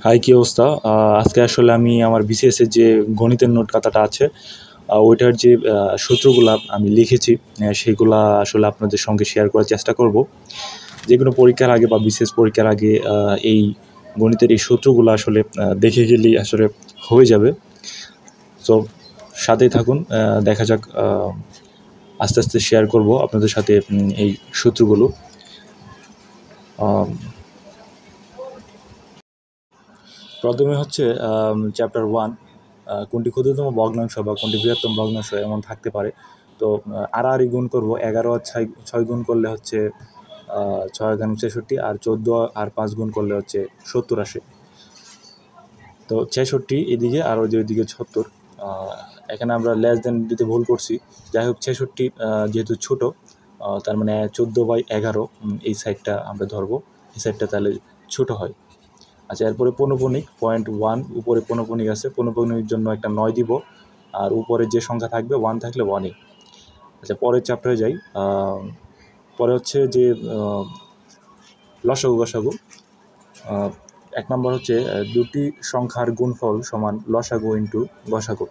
High, কী অবস্থা? আজকে আসলে আমি আমার বিসিএস এর যে গণিতের নোট খাতাটা আছে, ওইটার যে সূত্রগুলা আমি লিখেছি, সেগুলা আসলে আপনাদের সঙ্গে শেয়ার করার চেষ্টা করব। যেকোনো পরীক্ষার আগে বা বিসিএস পরীক্ষার আগে এই গণিতের এই সূত্রগুলো আসলে দেখে গেলেই আসলে হয়ে যাবে। সো সাথেই থাকুন, দেখা যাক। আস্তে আস্তে শেয়ার করব আপনাদের সাথে এই সূত্রগুলো। প্রথমে হচ্ছে চ্যাপ্টার 1, কোনটি ক্ষুদ্রতম ভগ্নাংশ বা কোনটি বৃহত্তম ভগ্নাংশ এমন থাকতে পারে। তো আড়াআড়ি গুণ করব। 11 আর 6 গুণ করলে হচ্ছে 6 এগারো 63, আর 14 আর 5 গুণ করলে হচ্ছে 70 আসে। তো 66 এদিকে আর ওইদিকে 76। এখানে আমরা লেস দেন দিতে ভুল করছি। যাই হোক, 66 যেহেতু ছোট, তার মানে 14/11 এই সাইডটা আমরা ধরবো। এই সাইডটা তাহলে ছোট হয়। আচ্ছা, এরপরে পৌনঃপুনিক 0.1, উপরে পৌনঃপুনিক আছে, পৌনঃপুনিকের জন্য একটা 9 দিব, আর উপরে যে সংখ্যা থাকবে 1 থাকলে 1ই। আচ্ছা, পরের চ্যাপ্টারে যাই। পরে হচ্ছে যে লসাগু গসাগু। 1 নম্বর হচ্ছে দুটি সংখ্যার গুণফল সমান লসাগু ইন্টু গসাগু।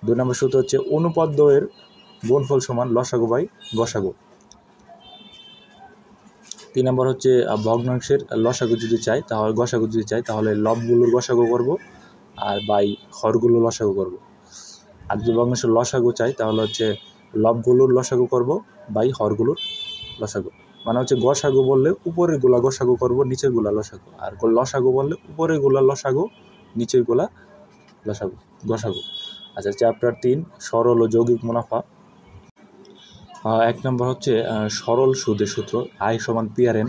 2 নম্বর সূত্র হচ্ছে অনুপাত দ্বয়ের গুণফল সমান লসাগু বাই গসাগু। 3 নম্বর হচ্ছে ভগ্নাংশের লসাগু যদি চাই তাহলে গসাগু যদি চাই তাহলে লবগুলোর গসাগু করব, আর বাই হরগুলো লসাগু করব। আর যদি ভগ্নাংশের লসাগু চাই তাহলে হচ্ছে লবগুলোর লসাগু করব বাই হরগুলোর লসাগু। মানে হচ্ছে গসাগু বললে উপরের গুলা গসাগু করব, নিচের গুলা লসাগু, আর লসাগু বললে উপরের গুলা লসাগু, নিচের গুলা লসাগু গসাগু। আচ্ছা, চ্যাপ্টার 3, সরল ও যৌগিক মুনাফা। 1 নম্বর হচ্ছে সরল সুদের সূত্র। আই সমান পি আর এন,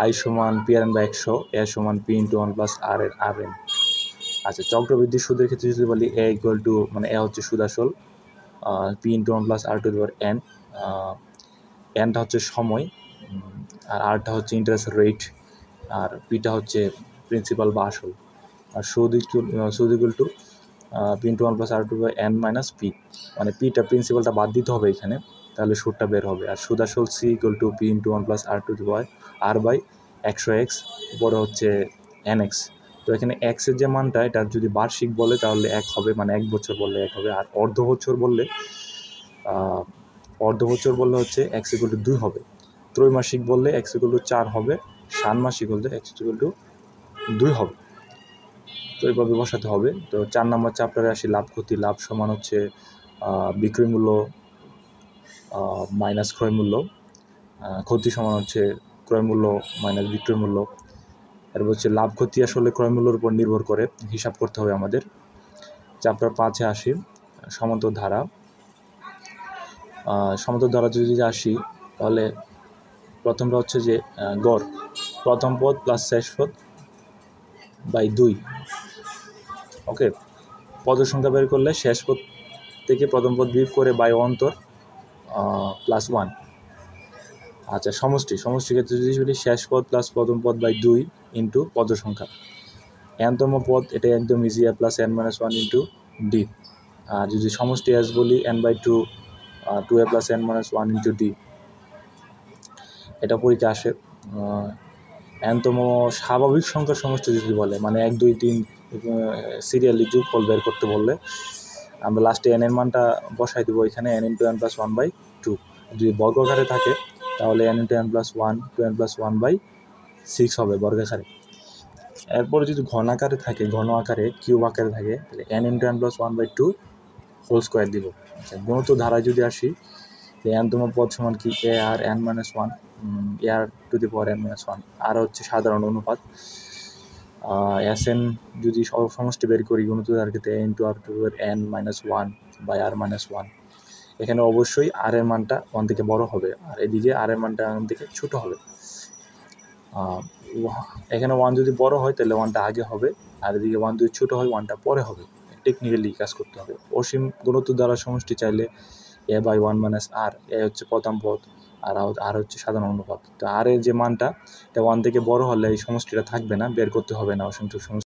আই সমান পি আর এন বাই 100, এ সমান পি ইন্টু 1 প্লাস আর এন। আচ্ছা, চক্রবৃদ্ধি সুদের ক্ষেত্রে যদি বলি এ ইকুয়াল টু, মানে এ হচ্ছে সুদ আসল, P into 1 plus R to the power n. এনটা হচ্ছে সময়, আর আরটা হচ্ছে ইন্টারেস্ট রেট, আর পিটা হচ্ছে প্রিন্সিপাল বা আসল। আর সুদ equal to P into 1 plus R to the power N minus P, মানে পিটা প্রিন্সিপালটা বাদ দিতে হবে এখানে, তাহলে সুদটা বের হবে। আর সুদ আসল C equal to P into 1 plus R to the power R by 100x, উপরে হচ্ছে এনএক্স। তো এখানে এক্সের যে মানটা, এটা যদি বার্ষিক বলে তাহলে 1 হবে, মানে 1 বছর বললে 1 হবে। আর অর্ধ বছর বললে হচ্ছে x ইকুয়াল টু 2 হবে। ত্রৈমাসিক বললে x ইকুয়াল টু 4 হবে। ষান্মাসিক বললে x ইকুয়াল টু 2 হবে। তো এইভাবে বসাতে হবে। তো 4 নম্বর চ্যাপ্টারে আসি, লাভ ক্ষতি। লাভ সমান হচ্ছে বিক্রয় মূল্য মাইনাস ক্রয় মূল্য, ক্ষতি সমান হচ্ছে ক্রয় মূল্য মাইনাস বিক্রয় মূল্য। এরপর হচ্ছে লাভ ক্ষতি আসলে ক্রয় মূল্যের উপর নির্ভর করে, হিসাব করতে হবে আমাদের। চ্যাপ্টার 5-এ আসি, সমান্তর ধারা। সমান্তর ধারা যদি আসি তাহলে প্রথমটা হচ্ছে যে গড়, প্রথম পদ প্লাস শেষ পদ বাই 2। ওকে, পদের সংখ্যা বের করলে শেষ পদ থেকে প্রথম পদ বিয়োগ করে বাই অন্তর প্লাস 1। আচ্ছা, সমষ্টি ক্ষেত্রে যদি বলি শেষ পদ প্লাস প্রথম পদ বাই 2 ইন্টু পদের সংখ্যা। এনতম পদ, এটা একদম easy, a plus n minus 1 into d. আর যদি সমষ্টি এস বলি n by 2, 2a plus n minus 1 into d. এটা পরীক্ষা আসে। এনতম স্বাভাবিক সংখ্যার সমষ্টি যদি বলে, মানে 1 2 3 সিরিয়ালি যোগফল বের করতে বললে আমরা লাস্টে এন এর মানটা বসাই দেবো এখানে, এন ইন্টু এন প্লাস 1/2। যদি বর্গাকারে থাকে তাহলে N into N plus 1 two N plus 1/6 হবে বর্গাকারে। এরপরে যদি ঘন আকারে থাকে, ঘন আকারে কিউব আকারে থাকে, তাহলে N into N plus 1/2 whole square দিব। আচ্ছা, গুণিত ধারায় যদি আসি, এনতম পদ সমান কি a r n minus 1, a r to the power N minus 1। R হচ্ছে সাধারণ অনুপাত। এস এন যদি সমষ্টি বের করি গুণিত ধারার ক্ষেত্রে a into r to the power N minus 1 by r minus 1। এখানে অবশ্যই আর এর মানটা 1 থেকে বড় হবে, আর এদিকে আর এর মানটা 1 থেকে ছোট হবে। এখানে 1 যদি বড় হয় তাহলে 1টা আগে হবে, আর এদিকে 1 যদি ছোট হয় 1টা পরে হবে। টেকনিক্যালি কাজ করতে হবে। অসীম গুণিত দ্বারা সমষ্টি চাইলে এ বাই 1 মাইনাস আর, এ হচ্ছে প্রথম পদ, আর হচ্ছে সাধারণ অনুপাত। তো আর এর যে মানটা, এটা 1 থেকে বড় হলে এই সমষ্টিটা থাকবে না, বের করতে হবে না অসংখ্য সমষ্টি।